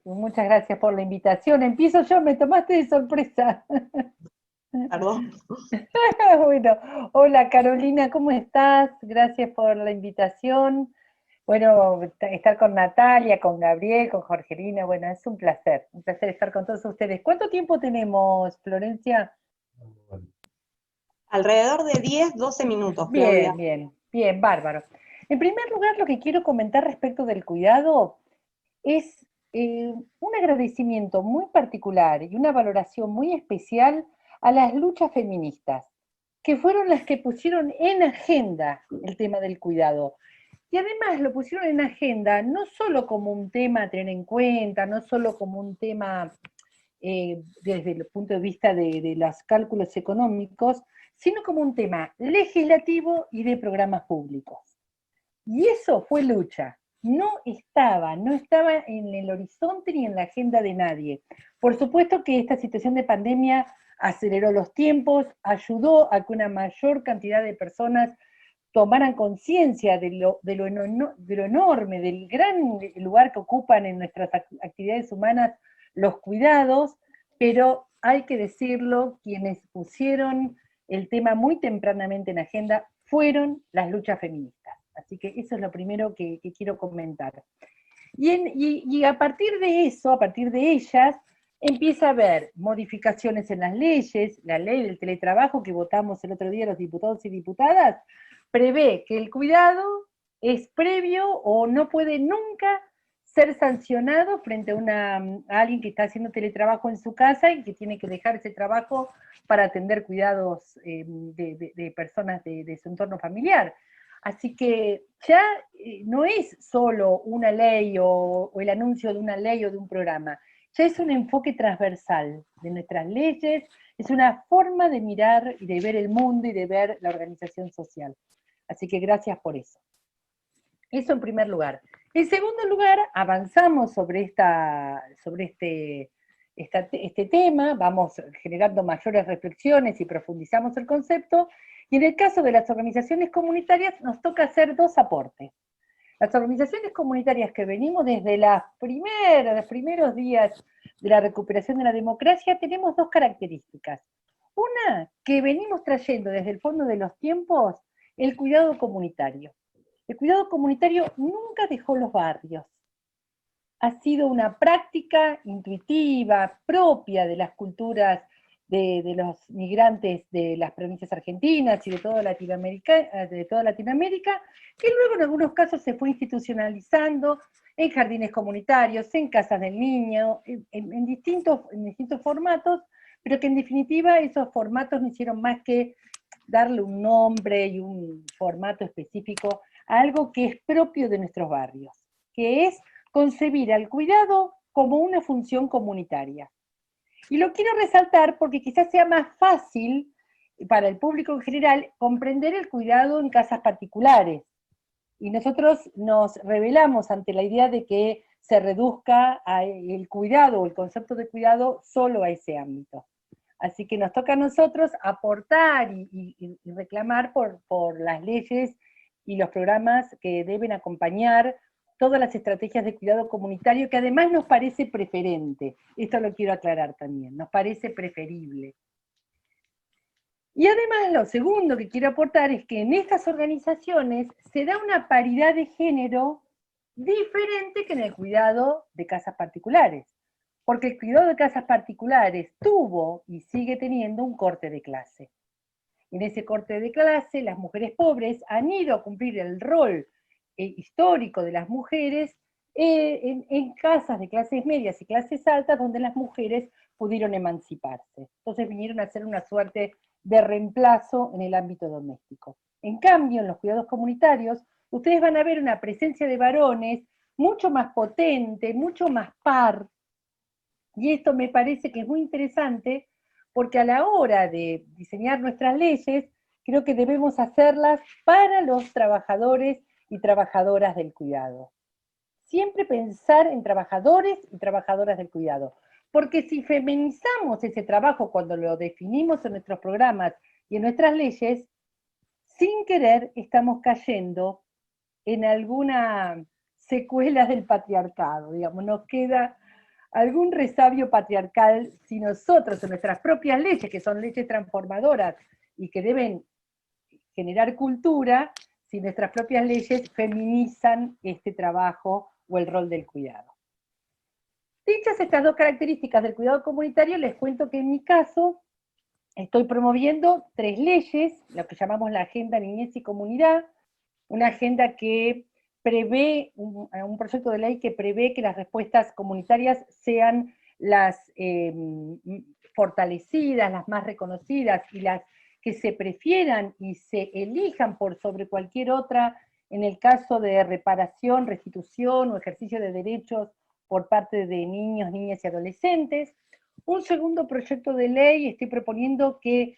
Muchas gracias por la invitación. Empiezo yo, me tomaste de sorpresa. Perdón. Bueno, hola Carolina, ¿cómo estás? Gracias por la invitación. Bueno, estar con Natalia, con Gabriel, con Jorgelina, bueno, es un placer estar con todos ustedes. ¿Cuánto tiempo tenemos, Florencia? Alrededor de 10, 12 minutos, Claudia. Bien, bien, bien, bárbaro. En primer lugar, lo que quiero comentar respecto del cuidado es un agradecimiento muy particular y una valoración muy especial a las luchas feministas, que fueron las que pusieron en agenda el tema del cuidado. Y además lo pusieron en agenda no solo como un tema a tener en cuenta, no solo como un tema desde el punto de vista de los cálculos económicos, sino como un tema legislativo y de programas públicos. Y eso fue lucha. No estaba en el horizonte ni en la agenda de nadie. Por supuesto que esta situación de pandemia aceleró los tiempos, ayudó a que una mayor cantidad de personas tomaran conciencia de lo enorme, del gran lugar que ocupan en nuestras actividades humanas los cuidados, pero hay que decirlo, quienes pusieron el tema muy tempranamente en agenda fueron las luchas feministas. Así que eso es lo primero que quiero comentar. Y a partir de eso, a partir de ellas, empieza a haber modificaciones en las leyes. La ley del teletrabajo que votamos el otro día los diputados y diputadas prevé que el cuidado es previo o no puede nunca ser sancionado frente a alguien que está haciendo teletrabajo en su casa y que tiene que dejar ese trabajo para atender cuidados de personas de su entorno familiar. Así que ya no es solo una ley o el anuncio de una ley o de un programa, ya es un enfoque transversal de nuestras leyes, es una forma de mirar y de ver el mundo y de ver la organización social. Así que gracias por eso. Eso en primer lugar. En segundo lugar, avanzamos sobre este tema, vamos generando mayores reflexiones y profundizamos el concepto, y en el caso de las organizaciones comunitarias nos toca hacer dos aportes. Las organizaciones comunitarias que venimos desde los primeros días de la recuperación de la democracia tenemos dos características. Una, que venimos trayendo desde el fondo de los tiempos el cuidado comunitario. El cuidado comunitario nunca dejó los barrios. Ha sido una práctica intuitiva, propia de las culturas de los migrantes de las provincias argentinas y de toda Latinoamérica, que luego en algunos casos se fue institucionalizando en jardines comunitarios, en casas del niño, en distintos formatos, pero que en definitiva esos formatos no hicieron más que darle un nombre y un formato específico a algo que es propio de nuestros barrios, que es concebir al cuidado como una función comunitaria. Y lo quiero resaltar porque quizás sea más fácil para el público en general comprender el cuidado en casas particulares. Y nosotros nos rebelamos ante la idea de que se reduzca el cuidado o el concepto de cuidado solo a ese ámbito. Así que nos toca a nosotros aportar y reclamar por las leyes y los programas que deben acompañar todas las estrategias de cuidado comunitario, que además nos parece preferente. Esto lo quiero aclarar también, nos parece preferible. Y además lo segundo que quiero aportar es que en estas organizaciones se da una paridad de género diferente que en el cuidado de casas particulares, porque el cuidado de casas particulares tuvo y sigue teniendo un corte de clase. En ese corte de clase, las mujeres pobres han ido a cumplir el rol histórico de las mujeres en casas de clases medias y clases altas donde las mujeres pudieron emanciparse. Entonces vinieron a hacer una suerte de reemplazo en el ámbito doméstico. En cambio, en los cuidados comunitarios, ustedes van a ver una presencia de varones mucho más potente, mucho más par, y esto me parece que es muy interesante porque a la hora de diseñar nuestras leyes, creo que debemos hacerlas para los trabajadores y trabajadoras del cuidado. Siempre pensar en trabajadores y trabajadoras del cuidado. Porque si feminizamos ese trabajo cuando lo definimos en nuestros programas y en nuestras leyes, sin querer estamos cayendo en alguna secuela del patriarcado, digamos, nos queda algún resabio patriarcal si nosotros, en nuestras propias leyes, que son leyes transformadoras y que deben generar cultura, si nuestras propias leyes feminizan este trabajo o el rol del cuidado. Dichas estas dos características del cuidado comunitario, les cuento que en mi caso estoy promoviendo 3 leyes, lo que llamamos la Agenda Niñez y Comunidad, una agenda que prevé, un proyecto de ley que prevé que las respuestas comunitarias sean las fortalecidas, las más reconocidas y las que se prefieran y se elijan por sobre cualquier otra en el caso de reparación, restitución o ejercicio de derechos por parte de niños, niñas y adolescentes. Un segundo proyecto de ley, estoy proponiendo que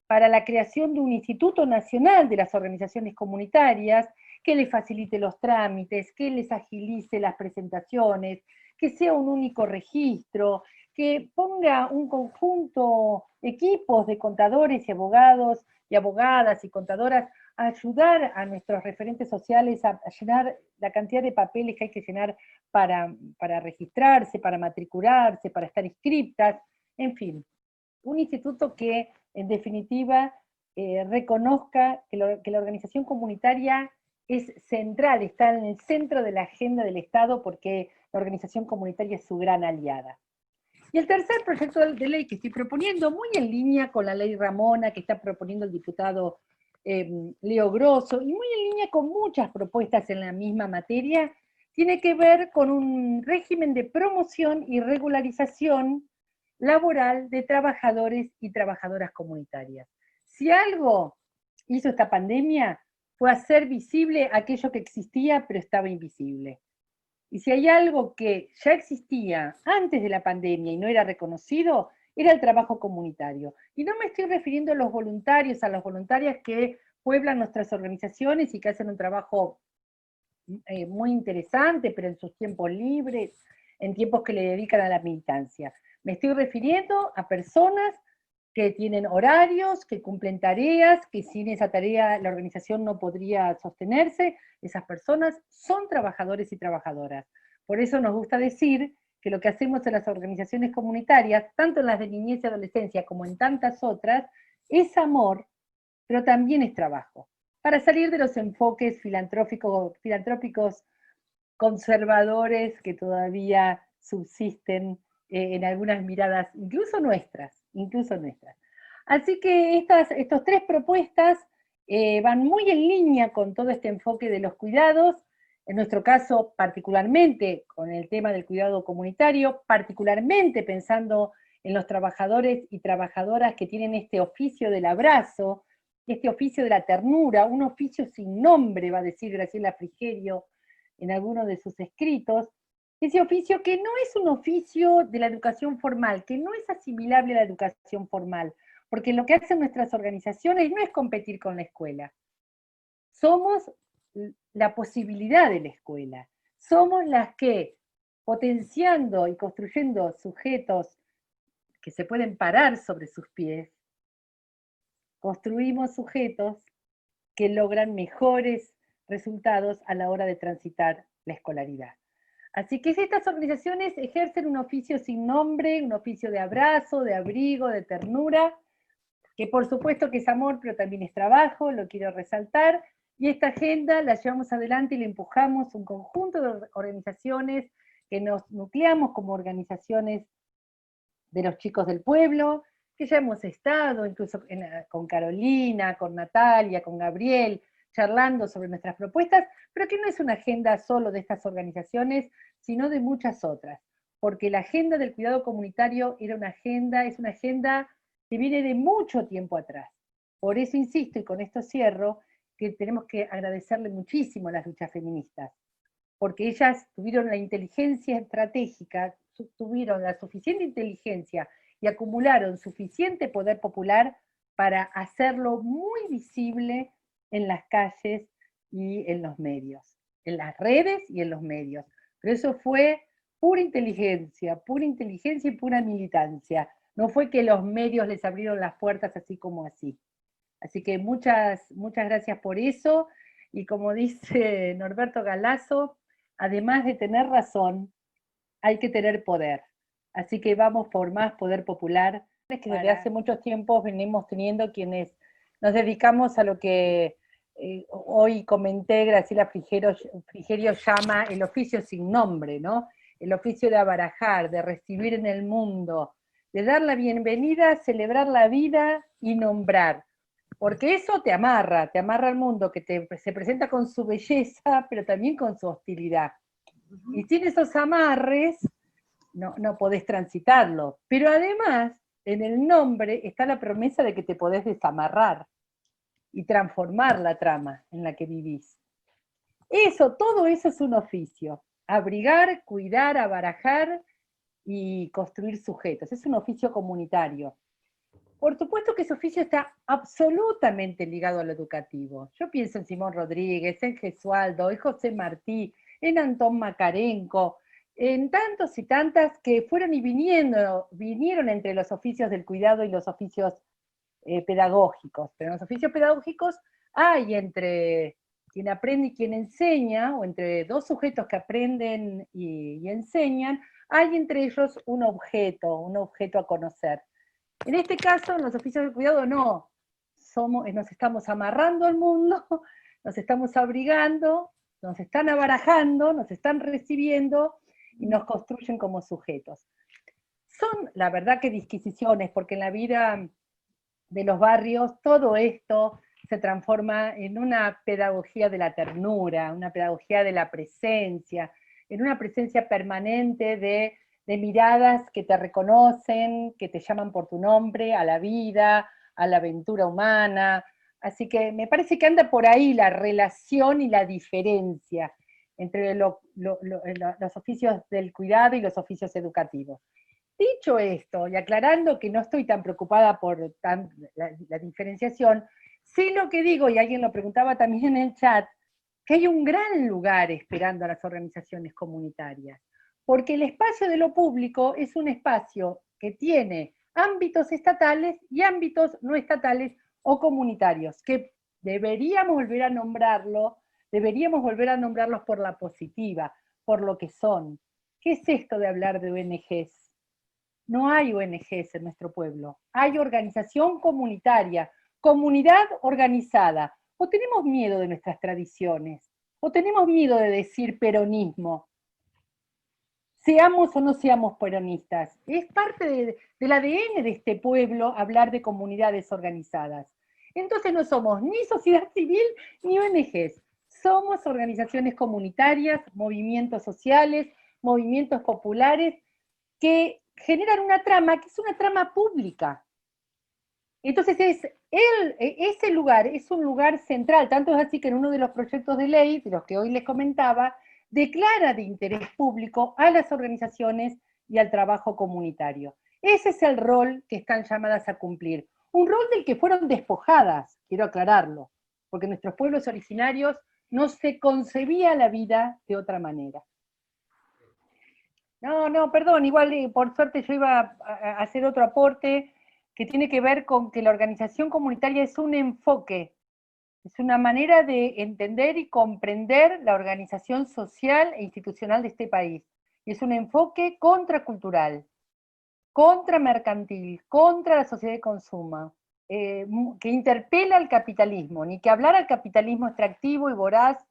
para la creación de un Instituto Nacional de las Organizaciones Comunitarias, que les facilite los trámites, que les agilice las presentaciones, que sea un único registro, que ponga un conjunto, equipos de contadores y abogados y abogadas y contadoras a ayudar a nuestros referentes sociales a llenar la cantidad de papeles que hay que llenar para registrarse, para matricularse, para estar inscriptas, en fin, un instituto que en definitiva reconozca que la organización comunitaria es central, está en el centro de la agenda del Estado porque la organización comunitaria es su gran aliada. Y el tercer proyecto de ley que estoy proponiendo, muy en línea con la ley Ramona que está proponiendo el diputado Leo Grosso, y muy en línea con muchas propuestas en la misma materia, tiene que ver con un régimen de promoción y regularización laboral de trabajadores y trabajadoras comunitarias. Si algo hizo esta pandemia fue hacer visible aquello que existía pero estaba invisible. Y si hay algo que ya existía antes de la pandemia y no era reconocido, era el trabajo comunitario. Y no me estoy refiriendo a los voluntarios, a las voluntarias que pueblan nuestras organizaciones y que hacen un trabajo muy interesante, pero en sus tiempos libres, en tiempos que le dedican a la militancia. Me estoy refiriendo a personas que tienen horarios, que cumplen tareas, que sin esa tarea la organización no podría sostenerse. Esas personas son trabajadores y trabajadoras. Por eso nos gusta decir que lo que hacemos en las organizaciones comunitarias, tanto en las de niñez y adolescencia como en tantas otras, es amor, pero también es trabajo. Para salir de los enfoques filantrópicos conservadores que todavía subsisten en algunas miradas, incluso nuestras. Así que estas 3 propuestas van muy en línea con todo este enfoque de los cuidados, en nuestro caso particularmente con el tema del cuidado comunitario, particularmente pensando en los trabajadores y trabajadoras que tienen este oficio del abrazo, este oficio de la ternura, un oficio sin nombre, va a decir Graciela Frigerio en alguno de sus escritos, ese oficio que no es un oficio de la educación formal, que no es asimilable a la educación formal, porque lo que hacen nuestras organizaciones no es competir con la escuela. Somos la posibilidad de la escuela. Somos las que, potenciando y construyendo sujetos que se pueden parar sobre sus pies, construimos sujetos que logran mejores resultados a la hora de transitar la escolaridad. Así que estas organizaciones ejercen un oficio sin nombre, un oficio de abrazo, de abrigo, de ternura, que por supuesto que es amor, pero también es trabajo, lo quiero resaltar, y esta agenda la llevamos adelante y la empujamos un conjunto de organizaciones que nos nucleamos como organizaciones de los chicos del pueblo, que ya hemos estado incluso con Carolina, con Natalia, con Gabriel, charlando sobre nuestras propuestas, pero que no es una agenda solo de estas organizaciones, sino de muchas otras, porque la agenda del cuidado comunitario es una agenda que viene de mucho tiempo atrás. Por eso insisto, y con esto cierro, que tenemos que agradecerle muchísimo a las luchas feministas, porque ellas tuvieron la inteligencia estratégica, tuvieron la suficiente inteligencia y acumularon suficiente poder popular para hacerlo muy visible en las calles y en los medios, en las redes y en los medios. Pero eso fue pura inteligencia y pura militancia. No fue que los medios les abrieron las puertas así como así. Así que muchas gracias por eso. Y como dice Norberto Galazo, además de tener razón, hay que tener poder. Así que vamos por más poder popular, es que desde hace mucho tiempo venimos teniendo quienes nos dedicamos a lo que hoy comenté, Graciela Frigerio llama el oficio sin nombre, ¿no? El oficio de abarajar, de recibir en el mundo, de dar la bienvenida, celebrar la vida y nombrar. Porque eso te amarra al mundo, que se presenta con su belleza, pero también con su hostilidad. Y sin esos amarres, no podés transitarlo. Pero además, en el nombre está la promesa de que te podés desamarrar y transformar la trama en la que vivís. Todo eso es un oficio. Abrigar, cuidar, abarajar y construir sujetos. Es un oficio comunitario. Por supuesto que ese oficio está absolutamente ligado a lo educativo. Yo pienso en Simón Rodríguez, en Gesualdo, en José Martí, en Antón Macarenco, en tantos y tantas que fueron y vinieron entre los oficios del cuidado y los oficios pedagógicos. Pero en los oficios pedagógicos hay entre quien aprende y quien enseña, o entre dos sujetos que aprenden y enseñan, hay entre ellos un objeto a conocer. En este caso, en los oficios de cuidado no, nos estamos amarrando al mundo, nos estamos abrigando, nos están abarajando, nos están recibiendo y nos construyen como sujetos. Son, la verdad, que disquisiciones, porque en la vida de los barrios todo esto se transforma en una pedagogía de la ternura, una pedagogía de la presencia, en una presencia permanente de miradas que te reconocen, que te llaman por tu nombre, a la vida, a la aventura humana. Así que me parece que anda por ahí la relación y la diferencia entre los oficios del cuidado y los oficios educativos. Dicho esto, y aclarando que no estoy tan preocupada por la diferenciación, sí lo que digo, y alguien lo preguntaba también en el chat, que hay un gran lugar esperando a las organizaciones comunitarias, porque el espacio de lo público es un espacio que tiene ámbitos estatales y ámbitos no estatales o comunitarios, que deberíamos volver a nombrarlos por la positiva, por lo que son. ¿Qué es esto de hablar de ONGs? No hay ONGs en nuestro pueblo, hay organización comunitaria, comunidad organizada. O tenemos miedo de nuestras tradiciones, o tenemos miedo de decir peronismo. Seamos o no seamos peronistas, es parte del ADN de este pueblo hablar de comunidades organizadas. Entonces no somos ni sociedad civil ni ONGs, somos organizaciones comunitarias, movimientos sociales, movimientos populares que generan una trama que es una trama pública. Entonces ese lugar es un lugar central, tanto es así que en uno de los proyectos de ley, de los que hoy les comentaba, declara de interés público a las organizaciones y al trabajo comunitario. Ese es el rol que están llamadas a cumplir. Un rol del que fueron despojadas, quiero aclararlo, porque en nuestros pueblos originarios no se concebía la vida de otra manera. No, perdón, igual por suerte yo iba a hacer otro aporte que tiene que ver con que la organización comunitaria es un enfoque, es una manera de entender y comprender la organización social e institucional de este país. Y es un enfoque contracultural, contramercantil, contra la sociedad de consumo, que interpela al capitalismo, ni que hablar al capitalismo extractivo y voraz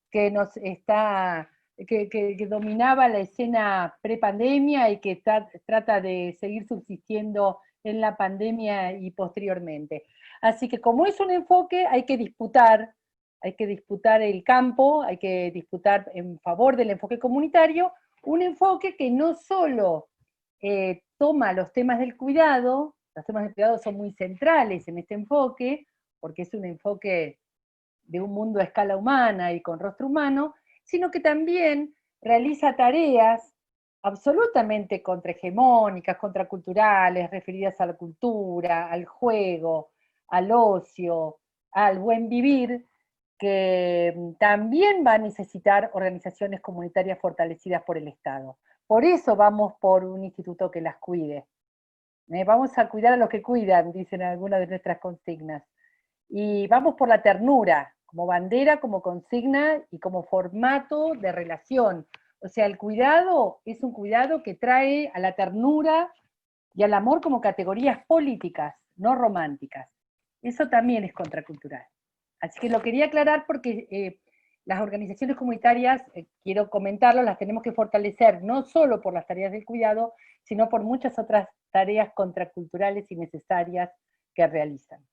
que nos está que dominaba la escena prepandemia y que trata de seguir subsistiendo en la pandemia y posteriormente. Así que como es un enfoque, hay que disputar el campo, hay que disputar en favor del enfoque comunitario, un enfoque que no solo toma los temas del cuidado, los temas del cuidado son muy centrales en este enfoque, porque es un enfoque de un mundo a escala humana y con rostro humano, sino que también realiza tareas absolutamente contrahegemónicas, contraculturales, referidas a la cultura, al juego, al ocio, al buen vivir, que también va a necesitar organizaciones comunitarias fortalecidas por el Estado. Por eso vamos por un instituto que las cuide. Vamos a cuidar a los que cuidan, dicen algunas de nuestras consignas. Y vamos por la ternura, como bandera, como consigna y como formato de relación, O sea, el cuidado es un cuidado que trae a la ternura y al amor como categorías políticas, no románticas. Eso también es contracultural. Así que lo quería aclarar porque las organizaciones comunitarias, quiero comentarlo, las tenemos que fortalecer no solo por las tareas del cuidado, sino por muchas otras tareas contraculturales y necesarias que realizan.